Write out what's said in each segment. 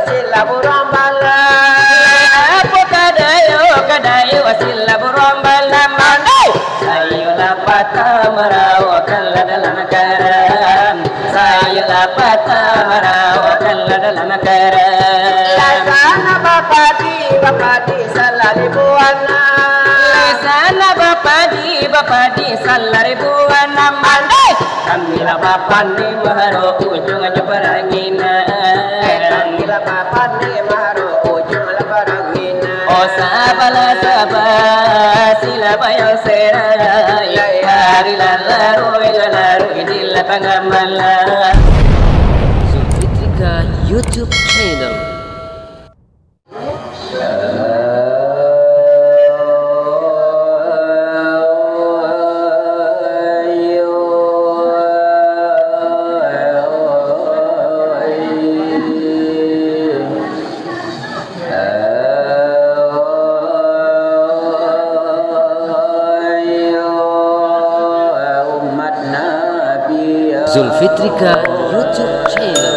sila burung bala. Apa kadayu sila burung bala mandai. Sayulah patah merawakan dalam karam. Sayulah patah merawakan dalam karam. Sana bapadi salari buana. Sana bapadi salari buana mandai. Kamilah bapandi maharo ujung jebarangina. Kamilah bapandi maharo ujung jebarangina. Oh sabala sila bayang serai. Hari lalu idil pangamala. Zulfitrika YouTube channel. Zulfitrika YouTube channel.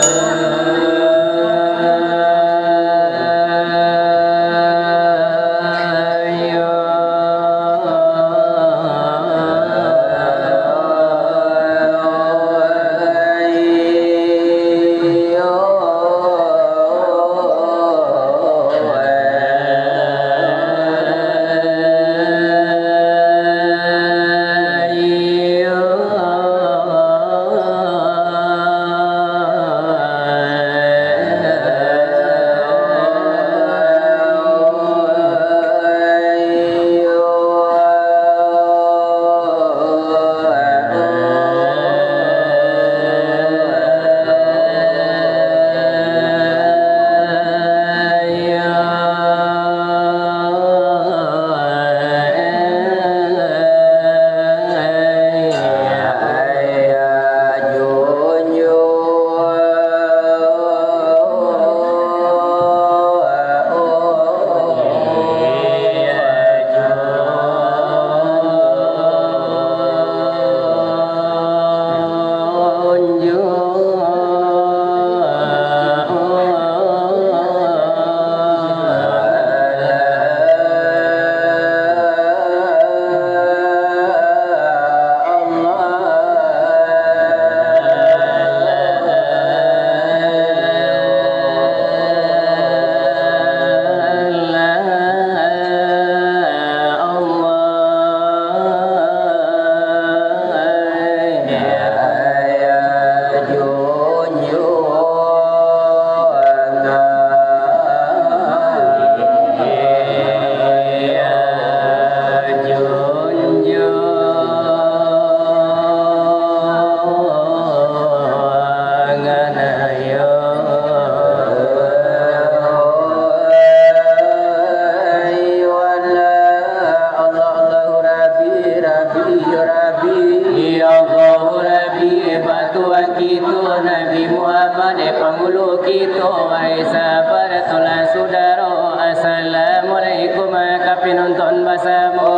Penonton bersama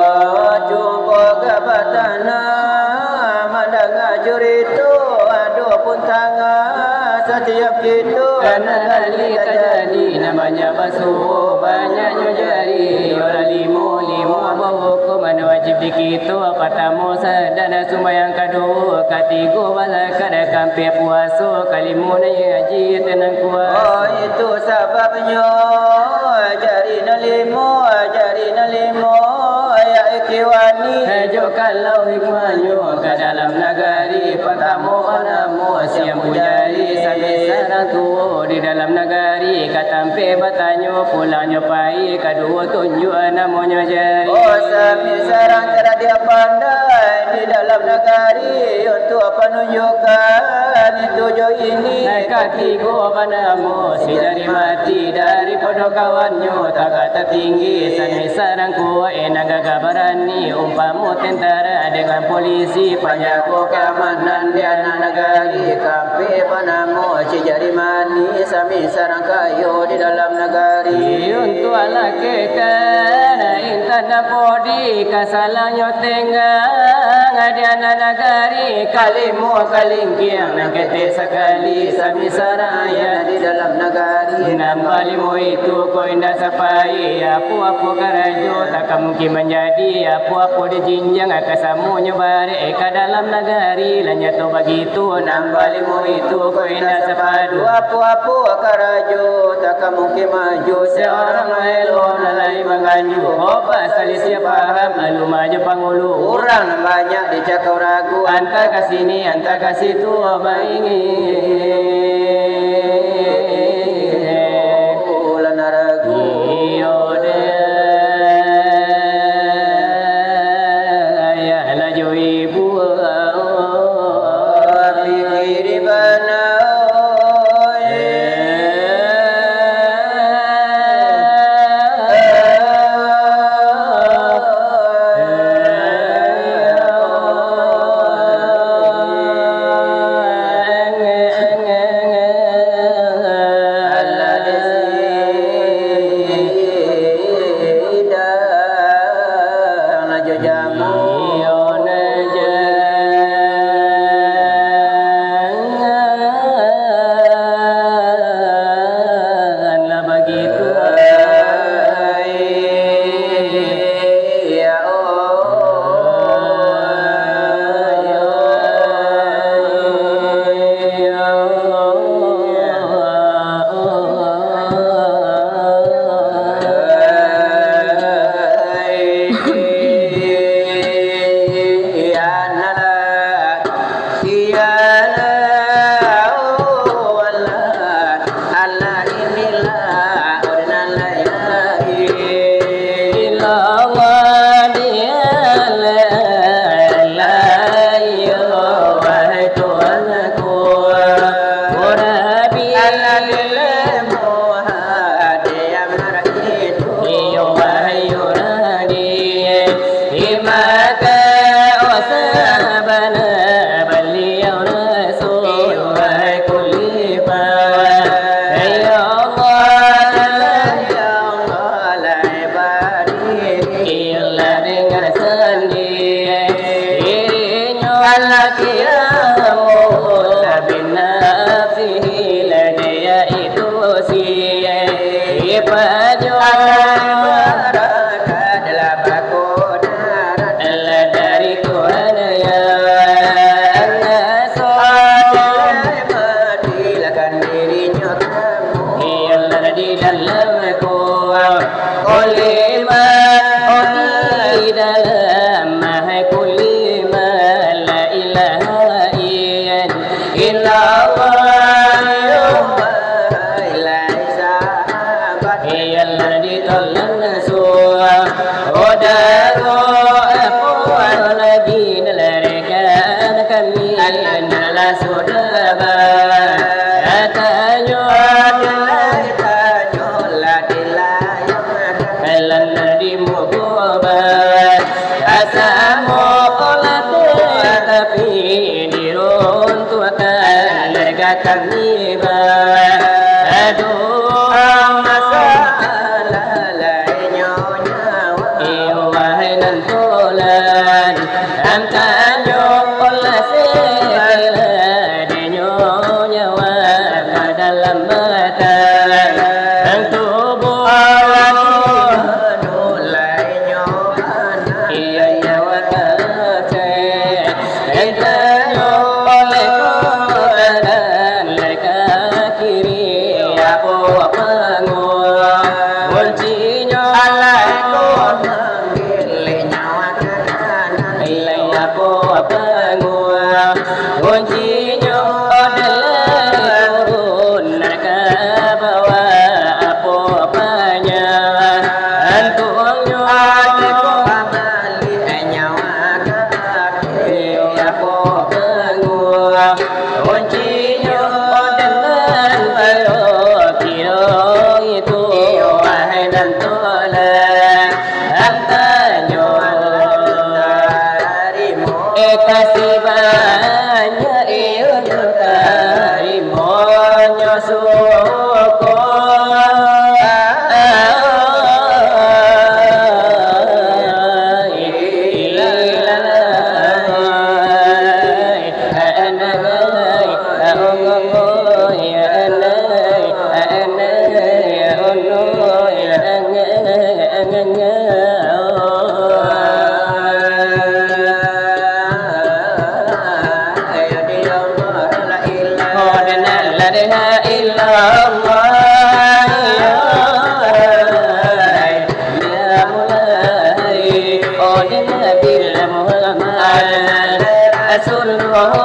jumpa kebatana mendengar jurito aduh pun tangan setiap kita karena kali terjadi namanya basuh banyaknya jari orang limo bawa mana wajib di kita pertama sedana sembahyang kedua ketiga bala kada kampe puasa kalimu na haji tenang kuat oh itu sebabnya jari limo ya ikiwani hejo kalau hikmahnya ke dalam negari pertama namo siang pujari sampai sarang tua di dalam negari katampe bertanya pulangnya pai kedua tunjuk namanya jari oh sampai sarang cara dia pandai di dalam negari untuk penunjukan itu jo ini kaki gua namo si dari mati daripada kawannya tak tertinggi sampai sarang ku enak gagabarani umpamu tentara dengan polisi penjaga keamanan di anak negari kampe panamo si jari mani sami sarang kayu di dalam negari untuk ala kekan intan podi kasalanya tengah di anak negari kalimu kalingkiang nak kete sekali sami saraya di dalam negari Nambah limo itu kau indah sapai. Apa-apa karajo tak mungkin menjadi. Apa-apa dijinjang akasamunya bare ke dalam negari. Lanya tu begitu. Nambah limo itu kau indah sapadu. Apa-apa karajo tak mungkin maju. Seorang elo lalai menganju. Opa sekali siapa paham lalu maju pangulu. Orang banyak dicakap ragu. Anta kasini, anta kasih tu apa ingin. Ulan ragu. Iyo deh, ya laju ibu. Pikir bana. ilaha illallah ya mulai oh nabi Muhammad rasulullah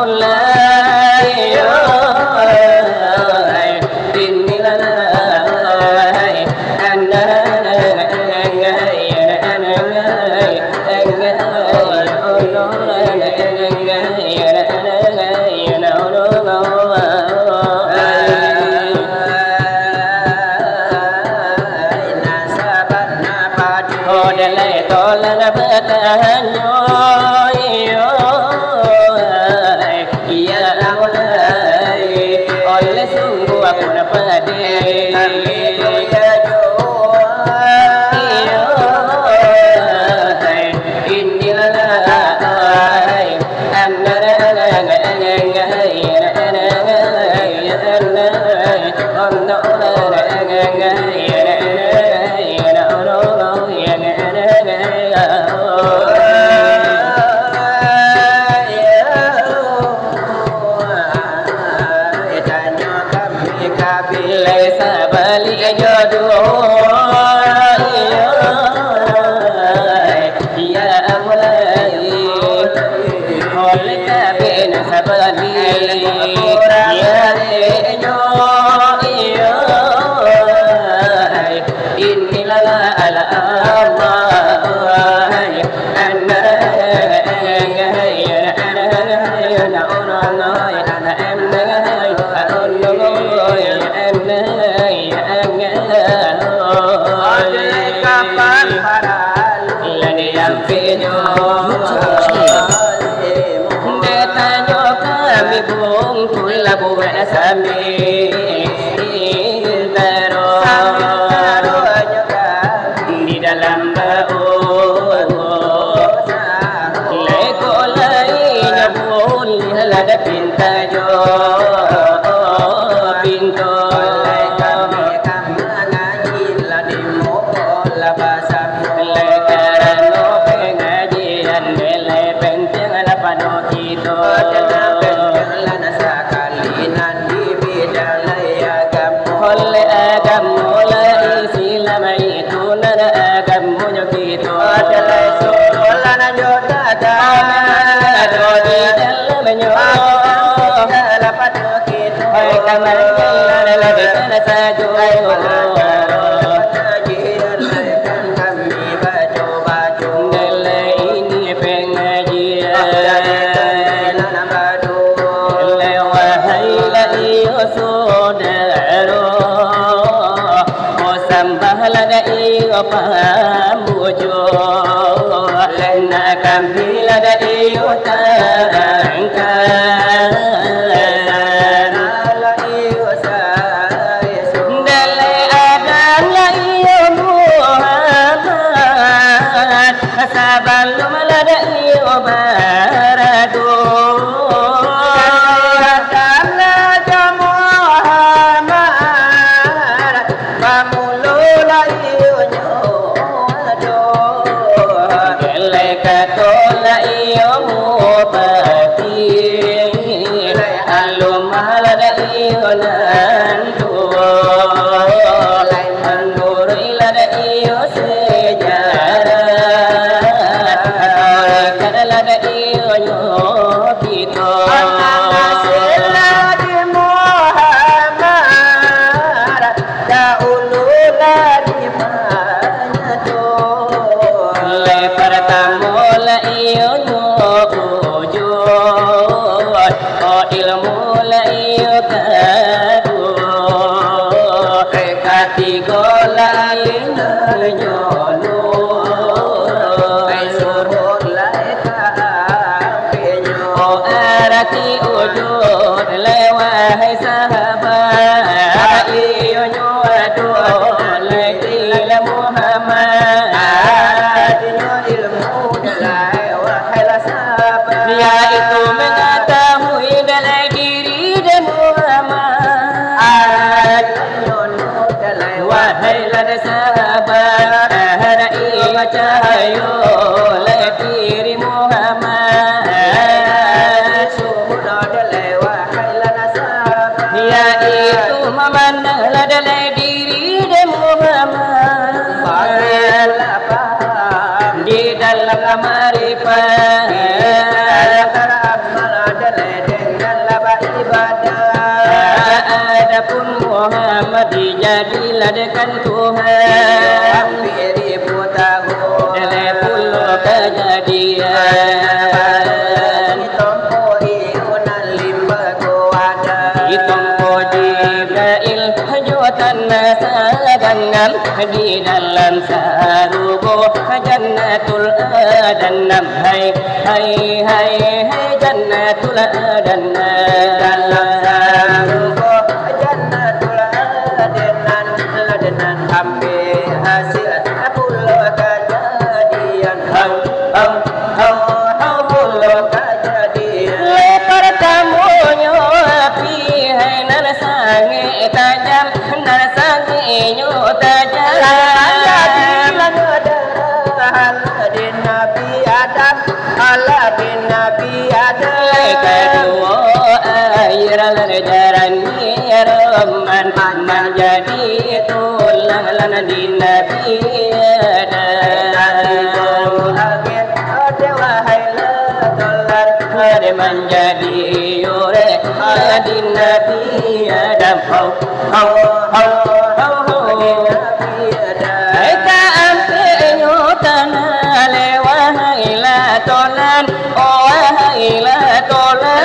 itu memandanglah dalam diri dan Muhammad di dalam marifat adapun Muhammad dijadilah dekat Tuhan dalam puluh kejadian Hitung Jibril hajutan sadangan di dalam sarugo jannatul adanam hai hai hai hai jannatul adanam dalam sarugo jannatul adanan ladanan ambil hasil puluh kejadian puluh kejadian lepar tamunya api hai nan sange tajam nan sange nyo tajam Aladin Nabi Adam Aladin Nabi Adam kedua air jaran Rahman menjadi tulang lana di Nabi Adam menjadi yore di Nabi Adam tolan oh wahailah tolan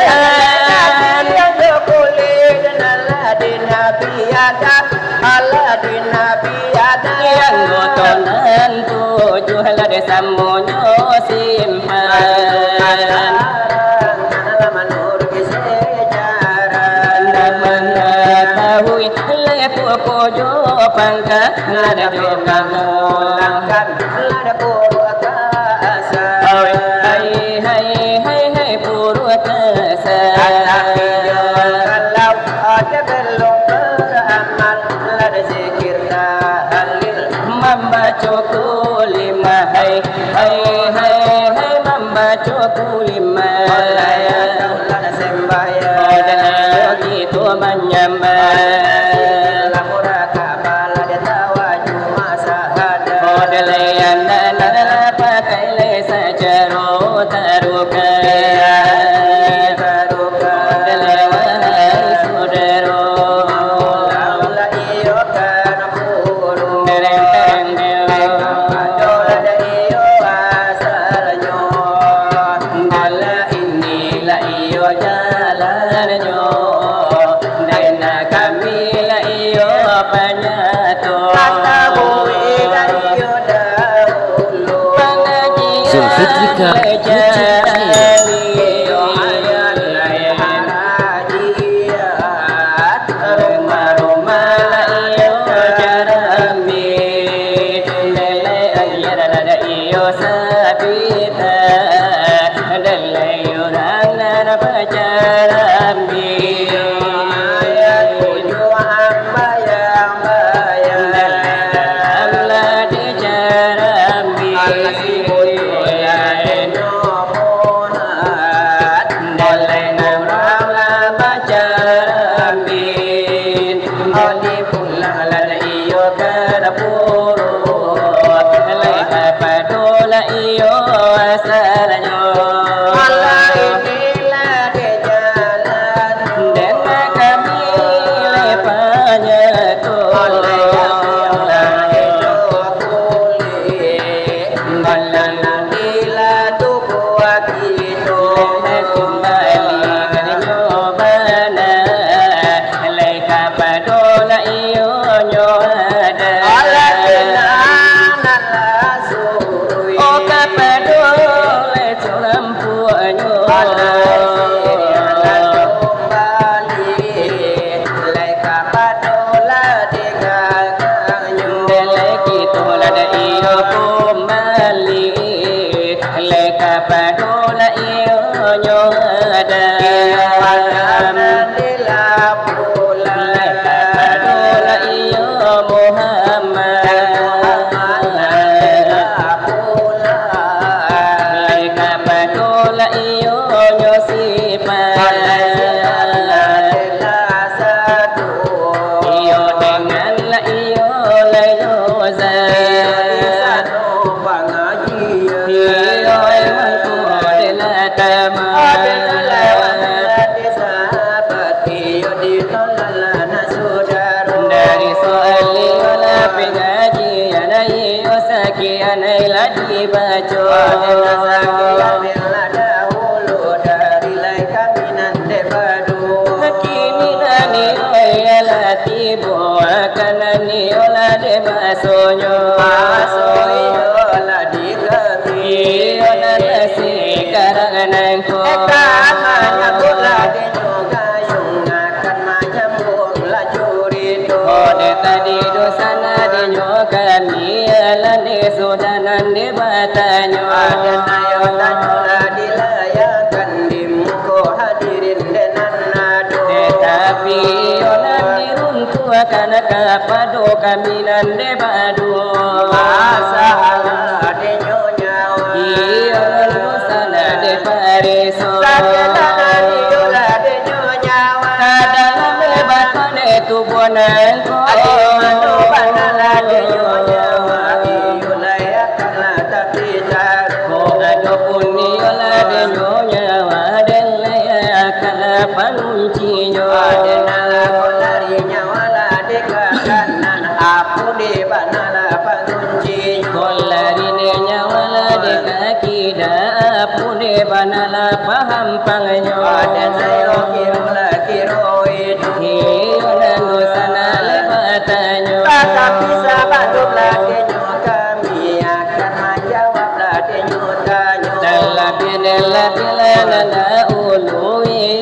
yang berkulit Aladin Nabi Adam Aladin Nabi Adam yang tolan tujuhlah desamunyo simpan menurut sejarah mengetahui lepo kojo pangka lada juga mulangkan lada purwaka Zulfitrika Yo Adena sakian bela dahulu dari lai kami nande badu. Kini nani oya tibo kanani ola de basonyo. Masoyo la di kami. Ola nasi karangan ko. Kamanya bola de nyoga yung akan majambung la jurito. Ode tadi dosana de nyokani ala de sodanan de batanyo. Adena yo tanyola dilayakan di muko hadirin denan nado. Tetapi ola diruntu akan kapado kami nande badu. Masalah de nyonyawa. Ola dosana de pareso. Sakitana diola de nyonyawa. Kadang bebatane tubuhan ko. Adimano banala de nyonyawa. Iulayakan la tapi taru. Ko ado puniola de nyonya laya kala panuncinyo. Adenala kolari nyawala de kakanan. Apu de banala pangunci. Kolari ne nyawala de kakida pune banala paham pangnyo. Adenayo kirula kiroid. Hiyola nusana lebatanyo. Tetapi sahabat lagi kami akan menjawab lagi nyutanya. Dalla bila nana ului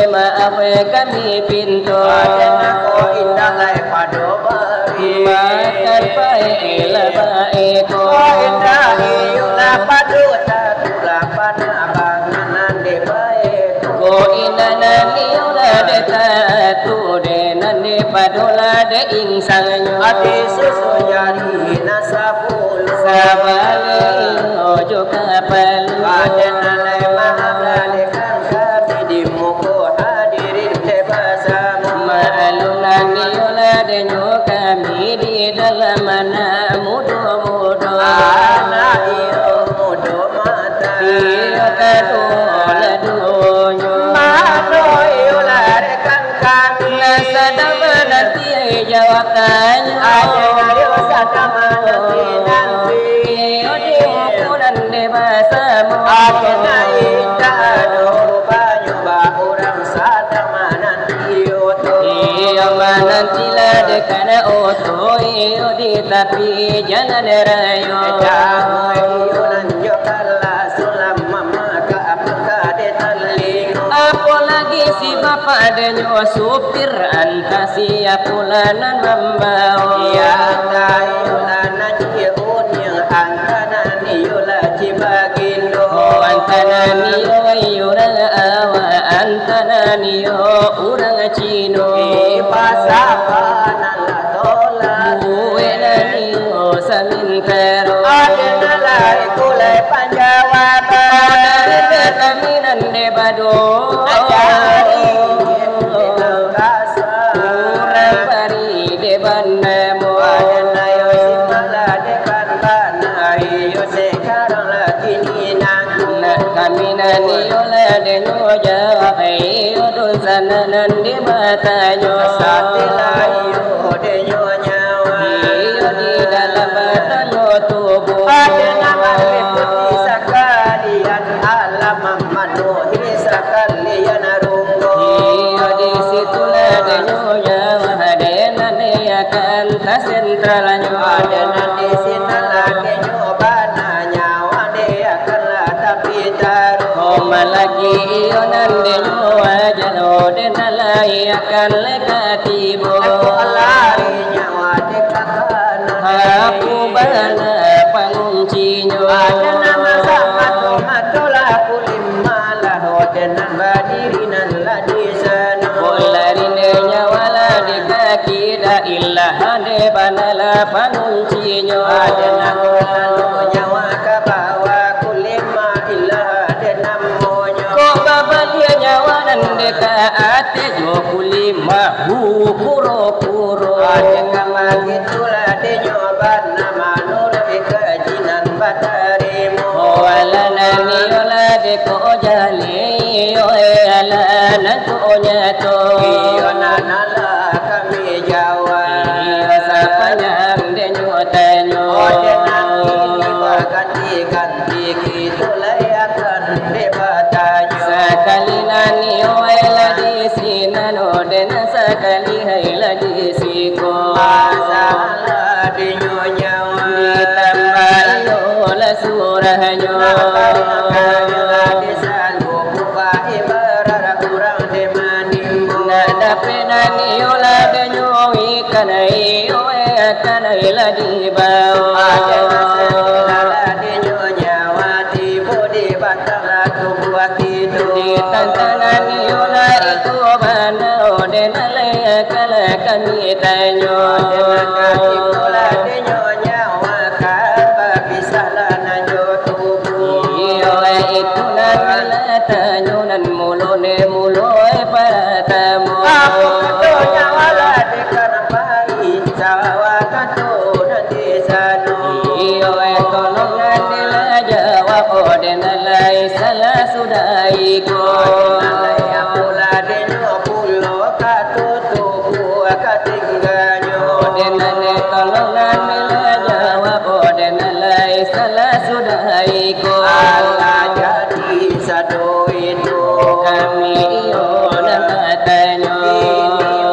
maaf kami pintu. Adena ko indah lai pado bari. Makan baik lah baik ko. Indah iyula pado tatula pada abanganan de baik. Ko inana niula de tatu de nane padola de insangyo. Ati susu jari nasabul. Sabale ojo kapal. Adena lai mahalale kan kami di muko hadirin de bersama. Maaluna niula de kami di dalam mana mudo-mudo. Anak iyo mudo mata. Iyo kadola donyo. Mano iyo larekan kami. Nasadama nanti jawab tanya. Adena iyo sadama nanti nanti. Iyo dimukunan de basamu. Adena indah ado banyu ba orang sadama nanti iyo to. Iyo manantila de kana oto. Iyo di tapi jangan rayo. Jamu iyo nanjo kala sulam mama ka apaka de taling. Apalagi si bapak denyo supir antasi apulanan membawa. Ya tayo la najiun yang angkanan iyo la cibagindo. Oh antana niyo ayura awa antana niyo urang cino. Ipasapana la tola. Buwe na niyo sa mintero. Adena lai kulai panjawaban. Dari kami nande bado. Ajari kasa. Urang pari de bandamo. Adena yo simala de kanbana. Iyo sekarang lagi ninang. Nak kami nani ola de nyoja ayo dosana nande batanyo. Satila iyo de nyonyawa. Iyo di dalam batanyo tubuh. Adena mali putih sekalian alam manuhi sekalian runggo. Iyo di situlah de nyoja de nane akan tas sentralnya. Adena di sini lagi nyobana nyawa dia kena tapi taruh. Malagi iyo nande nyoa jano de nalai akan lekatibo. Aku lari nyawa di kakana. Aku bana panguncinyo. Adena masa matu matulah kulimah lah. Adena badirinan lah di sana. Kolarine nyawala de kaki da ilah de banala panguncinyo. Adena lalu nyawa ke bawah kulimah ilah adena monyo. Ko babalia nyawa dan deka ate jo kulima hu kuro. Adena magitulah di nyoban nama nur ikajinan batarimu. Oh alana ni ola de ko jali o alana ko nyato. Iyo nanala kami jawa. Iyo sapanyang de nyotanyo. Adena ini baganti-ganti ko masalah di nyonya ditambah yola surahnya di sanggup buka ibarat kurang demanding nada penani yola danyo ikanai oe kanai lagi bau di nyonya wati bodi batala tubuh tidur di tantangan yola itu mana den alai kala kami tanyo kaki pula di nyonya wakal bisa lana tubuh yola itu nala tanyo nan mulone muloe para tamu aku katonya wala di kanapai cawa kato nanti sanu yola tolong nandila jawab den alai salah sudai ko pula di nyopulo kato tubuh katingganyo denane tolong nandila jawab den alai salah sudai ko Allah jadi satu itu kami yola katanya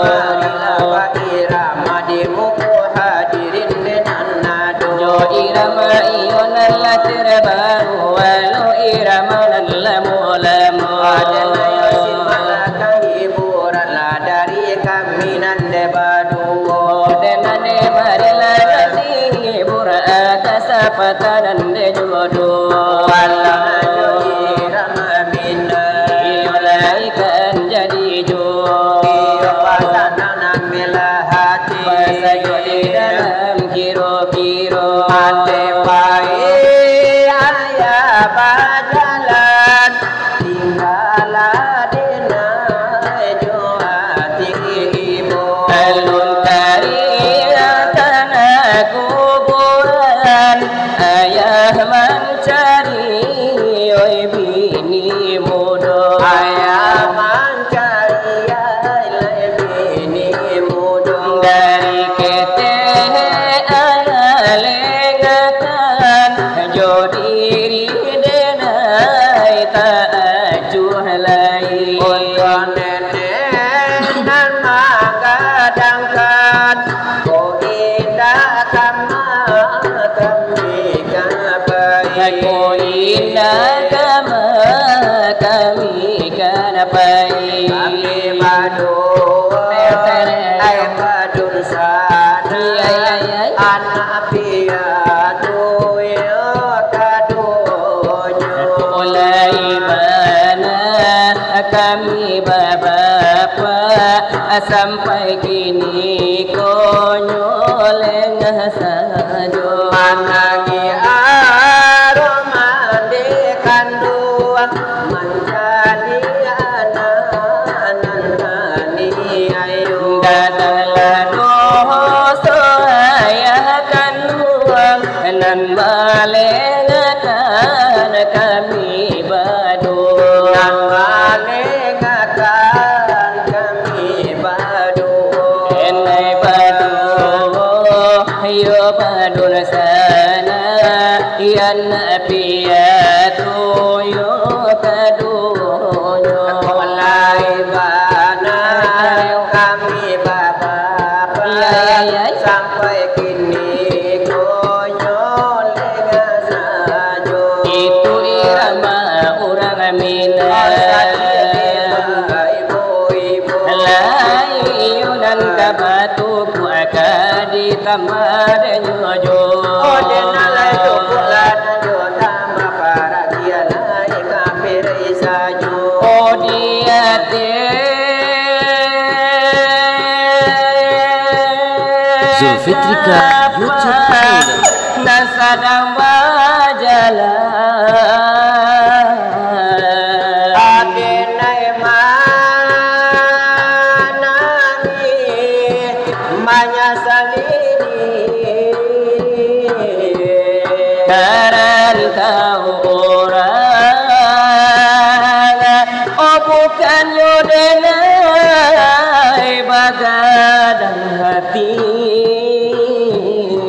marilah Pak Irama di muku hadirin dengan nado jo irama iona la terbaru walau irama la mulamu adana yasin malaka hiburan lah dari kami nande badu denane marilah nadi bura kasapatan de jodo Allah najo Irama minna yola ikan jadi jo iyo pasana milah hati pasayo di dalam kiro-kiro Ate pai ayah bajalan tinggalah denai joati ibu alun kari tanah kuburan ayah mencari oi bini muda ayah mencari ayah bini muda dari kete ayah lengakan jo diri denai tak acuh lai untuk nenek dan mengadangkan ko indah kama kami kapai Aku indah kama kami kanapai kami badu ay badun sana anak piatu yo kadonyo mulai mana kami bapa sampai kini konyol sajo managi aroma de kandua menjadi anak-anak ayu dadala doso ayah kanuang nan malengakan kami badu dan malengakan kami badu enai badu yo badu sana yan piatu yo kadonyo mulai bana kami bapak sampai kini konyol dengan sajo itu irama orang ibu-ibu layunan kabatu ku akadi tamadnya jo oh denalai tukulan jo tambah para dia naik kafir sajo oh dia Zulfitrika YouTube channel. nasadang bajalan adenai manami manyasalini Karan tahu orang oh bukan yodenai bagadang hati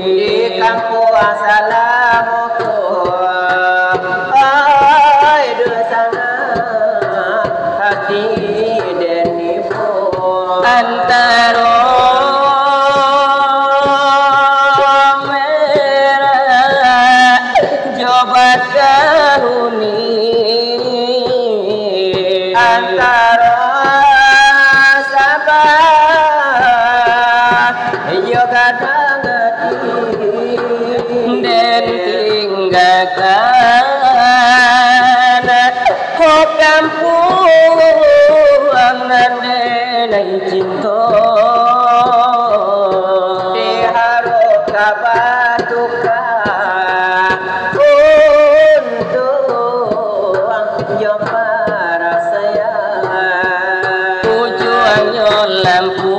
di kampung assalamualaikum ai dosana hati dan ibu antara Yo kadang dan tinggalkan kok kampung nandenai cinta diharap kabatuka untuk yo para sayang tujuannya lampu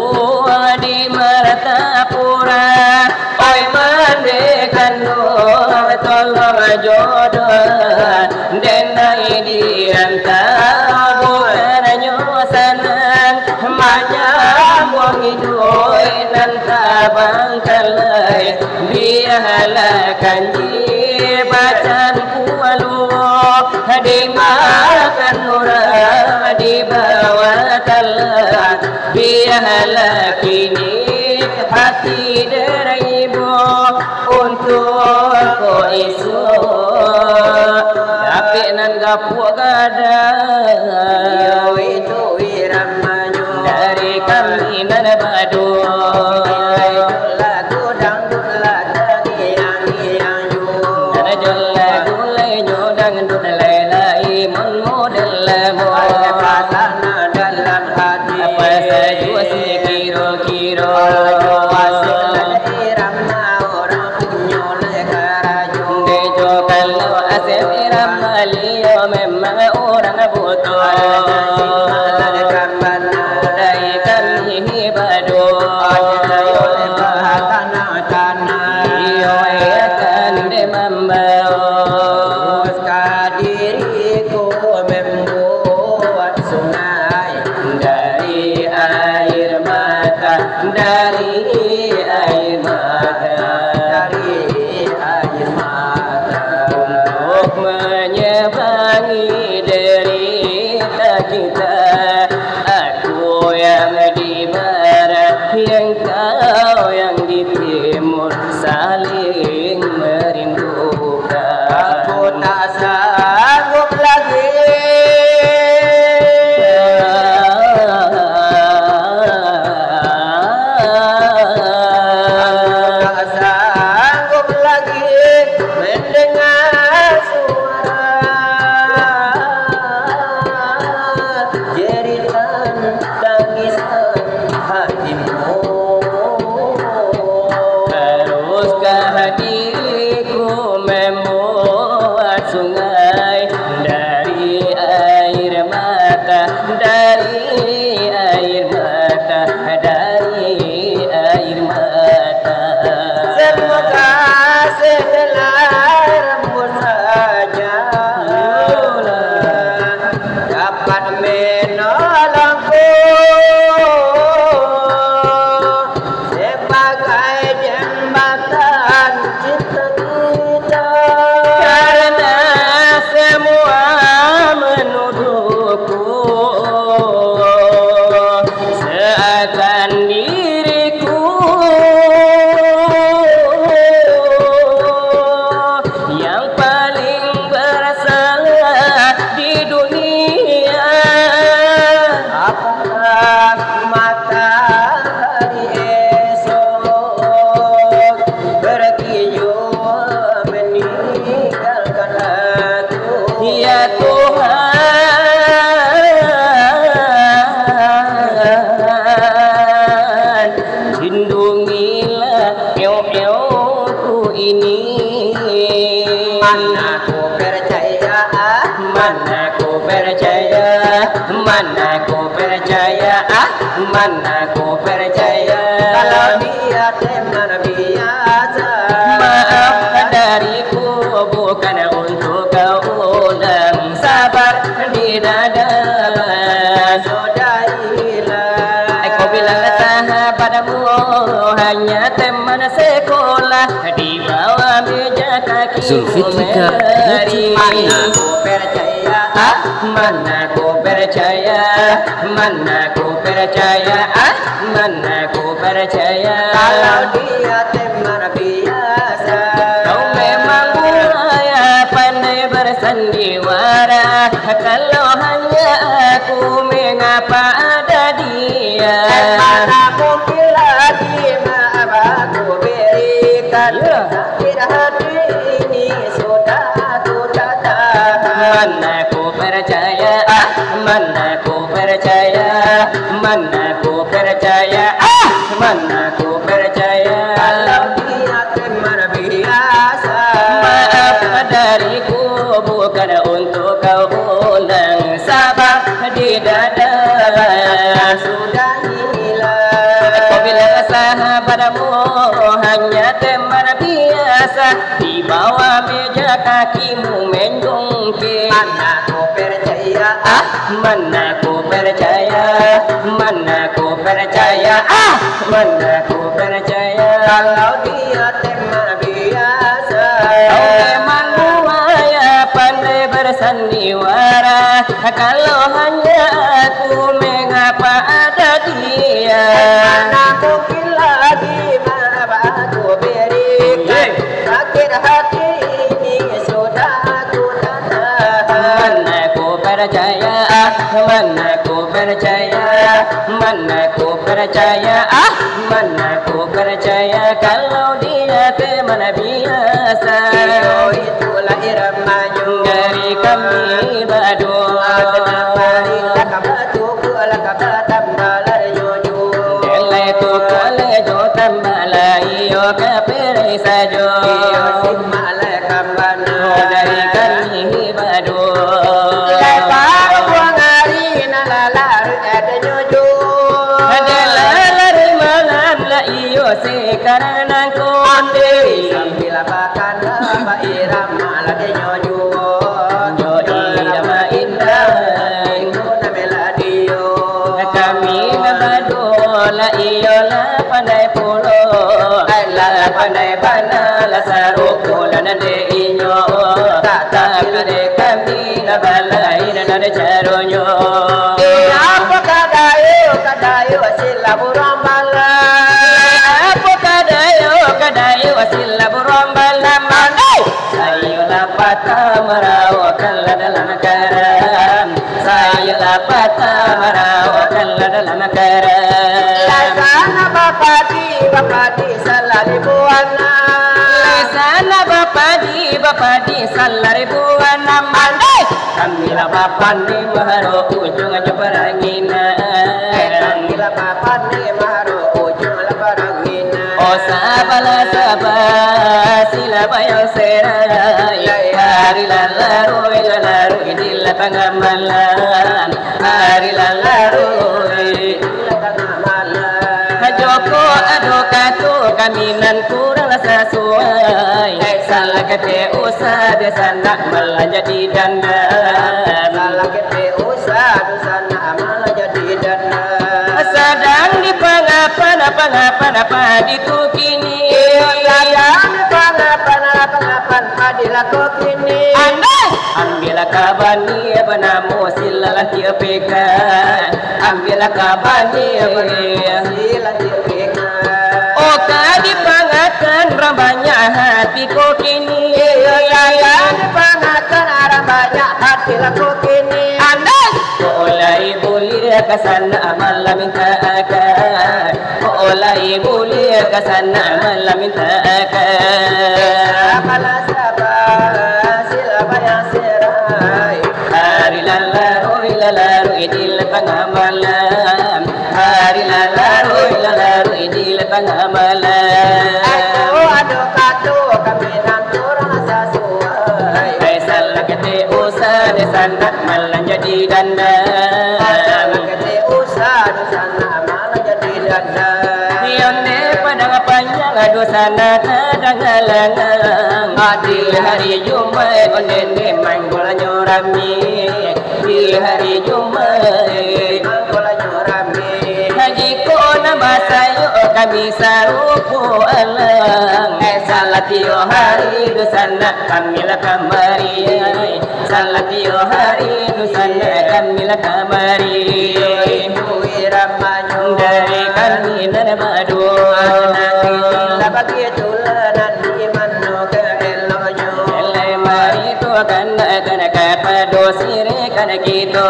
di Martapura oi mandekan doa tolong jodoh denai di antara bukannya senang menyambung hidup nanta bangkalai biarlah kanji bacaan kualu di makan murah di bawah telah biarlah kini hati deribu untuk ko isu tapi nan gapu gada yo itu iramayu dari kami nan badu lagu dangdut lagu yang nan jolla dulai nyodang dulai lai mon model mo pasana dalam hati apa saja si kiro memang orang butuh dari kami badu iyo akan demambau diriku membuat sungai dari air mata dari air mata untuk menyebangi derita kita aku yang di barat yang kau yang di timur saling merindukan aku tak sanggup lagi mendengar suara jeritan tangisan hatimu. Haruskah diriku membuat sungai dari air mata, dari air mata, dari air mata. Semoga sehelai rambut saja dapat menolongku sebagai jembatan cinta kita. Karena semua menuduhku seakan diriku yang paling bersalah di dunia. Apakah matahari esok berkilau meninggalkan aku? Ya Tuhan, lindungilah eo-eoku ini. Mana ku percaya, Mana ku percaya, mana ku percaya, mana ku percaya. kalau dia teman biasa. Maaf dariku bukan untuk kau ulang, sabar di dada. Saudarilah, Aku bilang sahabatmu hanya teman sekolah di bawah meja kaki. Zulfiqar mana ku percaya, Mana ku percaya, mana ku percaya, mana ku percaya. kalau dia teman biasa. Kau memang mulai pandai bersandiwara. Kalau hanya aku, mengapa ada dia? Mana mungkin lagi maaf mana ku percaya, mana ku percaya. Kalau dia teman biasa, Maaf dariku bukan untuk kau ulang. Sabar di dada sudah hilang. apabila sahabatmu hanya teman biasa, di bawah meja kakimu menjungkir. Mana ku percaya, Mana ku percaya, mana ku percaya, mana ku percaya. kalau dia teman biasa. Kau memang buaya pandai bersandiwara. Kalau hanya aku, mengapa ada dia? Mana mungkin lagi aku berikan sakit hati ini sudah aku tahan. Mana ku percaya, mana ku percaya, mana ku percaya, mana ku percaya. Kalau dia teman biasa, Itulah iramanya dari kami berdua. Delai tu kole jo tambalai yo kapere sajo. Dari kami berdua. Adalah lari malam la iyo sekarang konde. Jo irama indah. Kami berdua la iyo la pandai pulo. La pandai bana la saruko la nade inyo. Tapi de kami la balai la nade charonyo. Apa kadayo asila burong balaman. Sayo lapata marawakan la dalam karam. Sayo lapata marawakan la dalam karam. Sana bapa di salah ribuan nama. Kamilah bapa ni maharo ujung aja perangina. Oh sabala sila bayang serai. Hari lalaru idil pangamalan. Hari lalaru Joko adokatu kaminan kurang sesuai. Salah kete usah desana malah jadi dandan. Sedang di pangapan apa diku kini. Andai ambil kabani benamu silalah dia pegang. Ambil kabani oh kadi pangakan rambanya hatiku kini. Andai oleh boleh kesana malam minta akan. Oleh boleh kesana malam minta akan. Hari lalaru idil pangamalan. Hari lalaru idil pangamalan. Salah kete usah desana malah jadi dandan. Yonde padang panjang dosana kadang halangan. Di hari Jumat onde manggol nyorami. Di hari Jumat haji ko na basayo kami sarupo alang. Salah tiyo hari dosana kami la kamari. Salah tiyo hari dosana kami la kamari. Dari kami dan berdua. Mari tu akan kapado sire kan kita.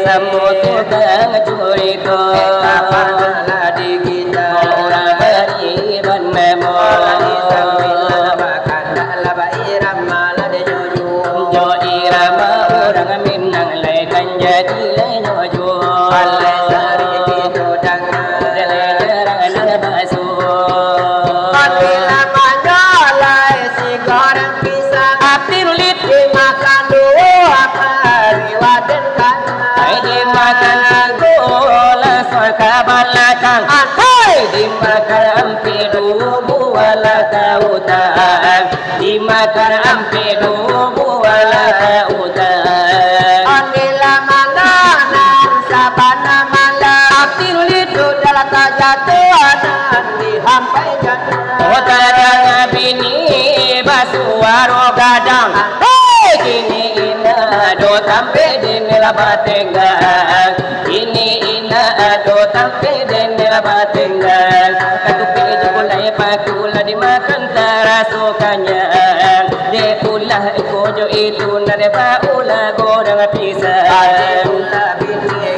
Samu tu kang curi tu. Orang beriman memang. Jo irama orang minang lai kan jadi lai nyojo. jaman dimakan ampedu buala kautan dimakan ampedu buala kautan Andila malanan sabana malam Tirulidu dalam tajatuan dihampai jana Otadang bini basuaro gadang kini ina do tampe dinila batengan kini ina do tampe dinila batengan katupi jukulai pakula dimakan tarasukannya de ulah kojo itu nade paula godang pisang Ulah bini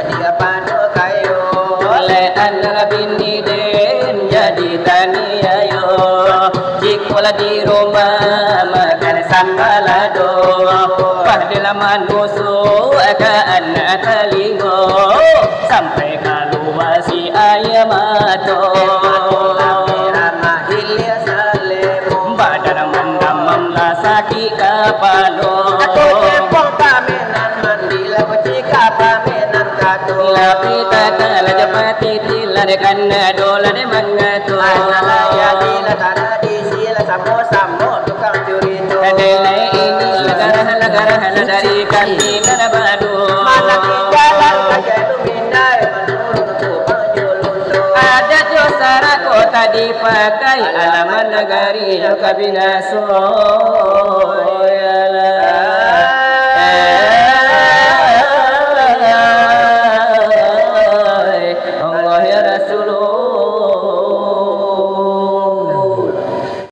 dia padu kayo oleh anak bini den jadi tania yo jikola di rumah makan sambalado pahdelaman musuh ke anak telingo sampai keluar si ayam ato Ramah hilia salemu badan mendamam sakit kepala Aku tempong pamenan mandila Kucika pamenan katu Lapi tata laja pati tila de kanna dola de mangatu Analaya dila tanah di sila Sambo tukang curi tu Adela ini lagara dari kantina na badu Mana tinggalan saja lumindai Menurut tukang julun tu Ada josara kota dipakai alaman negari kabinaso Allah ya Rasulullah